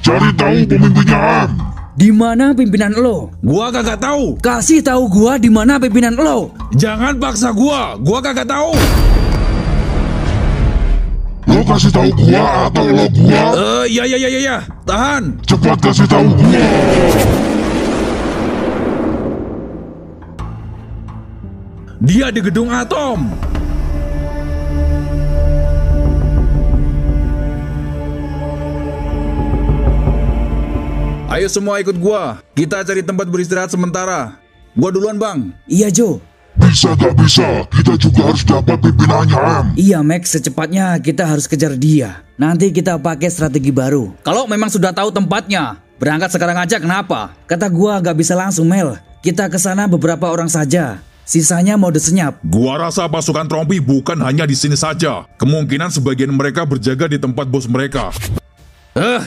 Cari tahu pemimpinnya, Em. Di mana pimpinan lo? Gua kagak tahu. Kasih tahu gua di mana pimpinan lo. Jangan paksa gua kagak tahu. Lo kasih tahu gua atau lo gua? Ya. Tahan. Cepat kasih tahu gua. Dia di gedung atom. Ayo semua ikut gua. Kita cari tempat beristirahat sementara. Gua duluan, Bang. Iya, Jo. Bisa gak bisa, kita juga harus dapat pimpinannya, Em. Iya, Max, secepatnya kita harus kejar dia. Nanti kita pakai strategi baru. Kalau memang sudah tahu tempatnya, berangkat sekarang aja kenapa? Kata gua gak bisa langsung, Mel. Kita kesana beberapa orang saja. Sisanya mode senyap. Gua rasa pasukan Trompi bukan hanya di sini saja. Kemungkinan sebagian mereka berjaga di tempat bos mereka.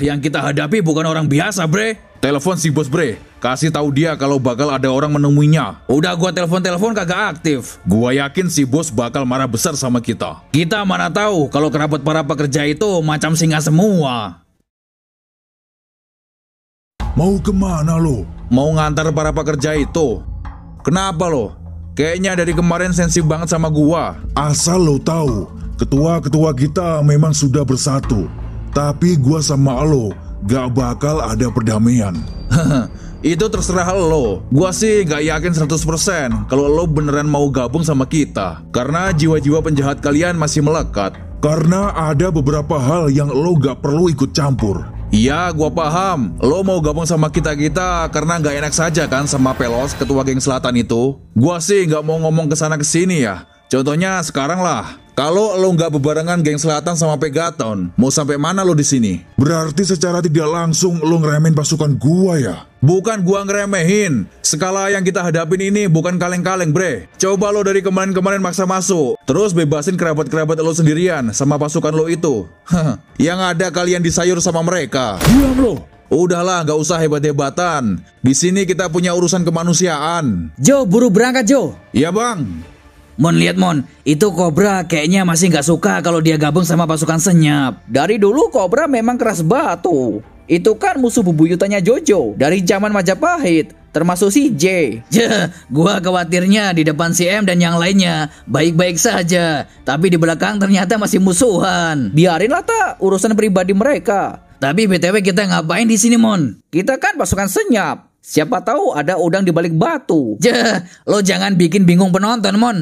Yang kita hadapi bukan orang biasa, bre. Telepon si bos, bre. Kasih tahu dia kalau bakal ada orang menemuinya. Udah gua telepon kagak aktif. Gua yakin si bos bakal marah besar sama kita. Kita mana tahu kalau kerabat para pekerja itu macam singa semua. Mau kemana lo? Mau ngantar para pekerja itu. Kenapa lo? Kayaknya dari kemarin sensi banget sama gua. Asal lo tahu, ketua-ketua kita memang sudah bersatu. Tapi gua sama lo gak bakal ada perdamaian. Itu terserah lo. Gua sih gak yakin 100% kalau lo beneran mau gabung sama kita. Karena jiwa-jiwa penjahat kalian masih melekat. Karena ada beberapa hal yang lo gak perlu ikut campur. Iya, gua paham. Lo mau gabung sama kita-kita karena gak enak saja kan sama Pelos, ketua geng selatan itu. Gua sih gak mau ngomong kesana kesini ya. Contohnya sekarang lah, kalau lo nggak bebarengan geng selatan sama Pegaton, mau sampai mana lo di sini? Berarti secara tidak langsung lo ngeremehin pasukan gua ya? Bukan gua ngeremehin. Skala yang kita hadapin ini bukan kaleng-kaleng, bre. Coba lo dari kemarin-kemarin maksa masuk, terus bebasin kerabat-kerabat lo sendirian sama pasukan lo itu. Yang ada kalian disayur sama mereka. Diam lo. Udahlah, nggak usah hebat-hebatan. Di sini kita punya urusan kemanusiaan. Jo, buru berangkat, Jo. Iya, Bang. Mon, lihat Mon, itu Cobra kayaknya masih nggak suka kalau dia gabung sama pasukan senyap. Dari dulu Cobra memang keras batu. Itu kan musuh bebuyutannya Jojo dari zaman Majapahit, termasuk si J. Gua khawatirnya di depan si M dan yang lainnya baik-baik saja, tapi di belakang ternyata masih musuhan. Biarinlah tak, urusan pribadi mereka. Tapi BTW kita ngapain di sini, Mon? Kita kan pasukan senyap. Siapa tahu ada udang di balik batu. Lo jangan bikin bingung penonton, Mon.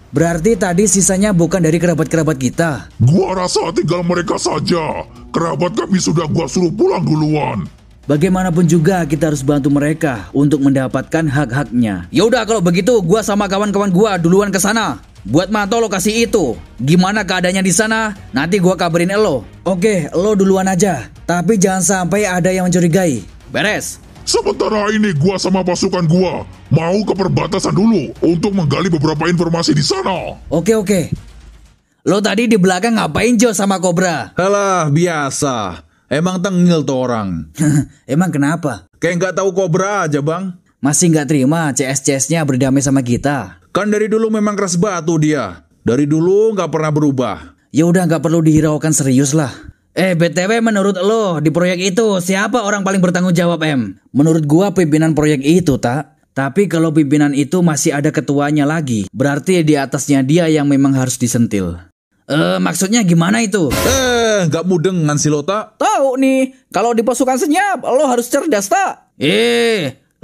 Berarti tadi sisanya bukan dari kerabat-kerabat kita. Gua rasa tinggal mereka saja. Kerabat kami sudah gua suruh pulang duluan. Bagaimanapun juga kita harus bantu mereka untuk mendapatkan hak-haknya. Yaudah kalau begitu gua sama kawan-kawan gua duluan ke sana. Buat mantau lokasi itu. Gimana keadaannya di sana? Nanti gua kabarin lo. Oke, lo duluan aja. Tapi jangan sampai ada yang mencurigai. Beres. Sementara ini gua sama pasukan gua mau ke perbatasan dulu untuk menggali beberapa informasi di sana. Oke. Lo tadi di belakang ngapain, Jo, sama Cobra? Halah, biasa. Emang tengil tuh orang. Emang kenapa? Kayak nggak tahu Cobra aja, Bang. Masih nggak terima CS-CS-nya berdamai sama kita. Kan dari dulu memang keras batu dia. Dari dulu nggak pernah berubah. Ya udah, nggak perlu dihiraukan, serius lah. BTW menurut lo di proyek itu siapa orang paling bertanggung jawab, M? Menurut gua pimpinan proyek itu, tak? Tapi kalau pimpinan itu masih ada ketuanya lagi, berarti di atasnya dia yang memang harus disentil. Maksudnya gimana itu? Nggak mudengan si lo, tak? Tahu nih, kalau di pasukan senyap lo harus cerdas, tak?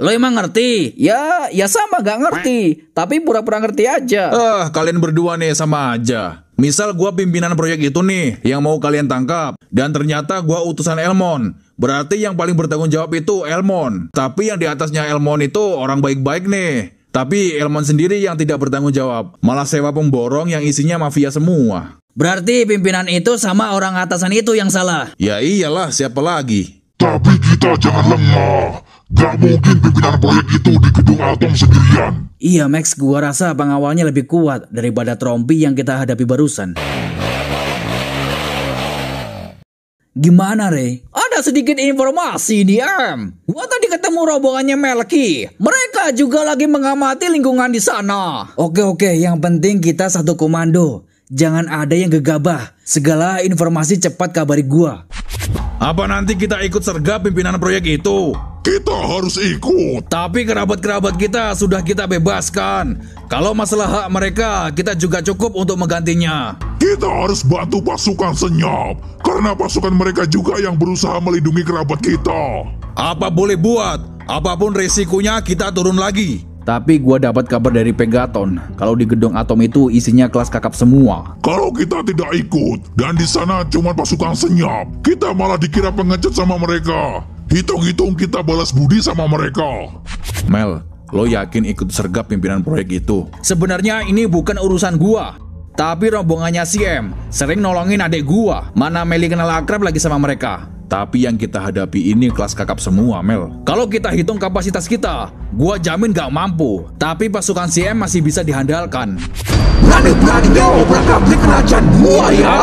Lo emang ngerti? Ya sama gak ngerti, tapi pura-pura ngerti aja. Kalian berdua nih sama aja. Misal gua pimpinan proyek itu nih yang mau kalian tangkap, dan ternyata gua utusan Elmon. Berarti yang paling bertanggung jawab itu Elmon. Tapi yang di atasnya Elmon itu orang baik-baik nih. Tapi Elmon sendiri yang tidak bertanggung jawab, malah sewa pemborong yang isinya mafia semua. Berarti pimpinan itu sama orang atasan itu yang salah. Ya iyalah, siapa lagi? Tapi kita jangan lengah. Gak mungkin pimpinan proyek itu di gedung atom sendirian. Iya, Max, gua rasa pengawalnya lebih kuat daripada Trompi yang kita hadapi barusan. Gimana, Re? Ada sedikit informasi nih, Em. Gua tadi ketemu rombongannya Melki. Mereka juga lagi mengamati lingkungan di sana. Oke, yang penting kita satu komando. Jangan ada yang gegabah. Segala informasi cepat kabari gua. Apa nanti kita ikut sergap pimpinan proyek itu? Kita harus ikut. Tapi kerabat-kerabat kita sudah kita bebaskan. Kalau masalah hak mereka, kita juga cukup untuk menggantinya. Kita harus bantu pasukan senyap, karena pasukan mereka juga yang berusaha melindungi kerabat kita. Apa boleh buat, apapun resikonya kita turun lagi. Tapi gua dapat kabar dari Pegaton, kalau di gedung atom itu isinya kelas kakap semua. Kalau kita tidak ikut, dan di sana cuma pasukan senyap, kita malah dikira pengecut sama mereka. Hitung-hitung kita balas budi sama mereka. Mel, lo yakin ikut sergap pimpinan proyek itu? Sebenarnya ini bukan urusan gua, tapi rombongannya si M sering nolongin adik gua. Mana Meli kenal akrab lagi sama mereka. Tapi yang kita hadapi ini kelas kakap semua, Mel. Kalau kita hitung kapasitas kita, gua jamin gak mampu. Tapi pasukan CM masih bisa dihandalkan. Berani-beraninya lo berangkat di kerajaan gua ya.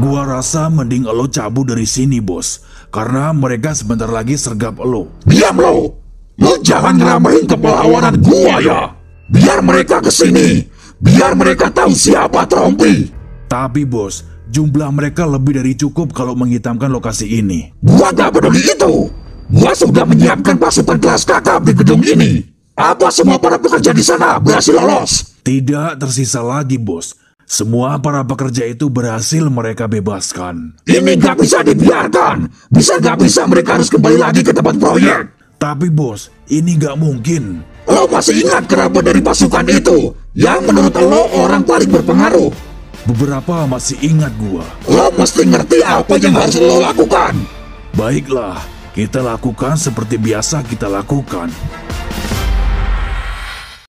Gua rasa mending lo cabut dari sini, bos. Karena mereka sebentar lagi sergap lo. Diam lo. Lo jangan ngeramain kepelawanan gua ya. Biar mereka kesini. Biar mereka tahu siapa Trompi. Tapi bos, jumlah mereka lebih dari cukup kalau menghitamkan lokasi ini. Gua gak peduli itu. Gua sudah menyiapkan pasukan kelas kakap di gedung ini. Apa semua para pekerja di sana berhasil lolos? Tidak tersisa lagi, bos. Semua para pekerja itu berhasil mereka bebaskan. Ini gak bisa dibiarkan. Bisa gak bisa mereka harus kembali lagi ke tempat proyek. Tapi bos, ini gak mungkin. Lo masih ingat kerabat dari pasukan itu yang menurut lo orang paling berpengaruh? Beberapa masih ingat gua. Lo mesti ngerti apa yang harus lo lakukan. Baiklah, kita lakukan seperti biasa kita lakukan.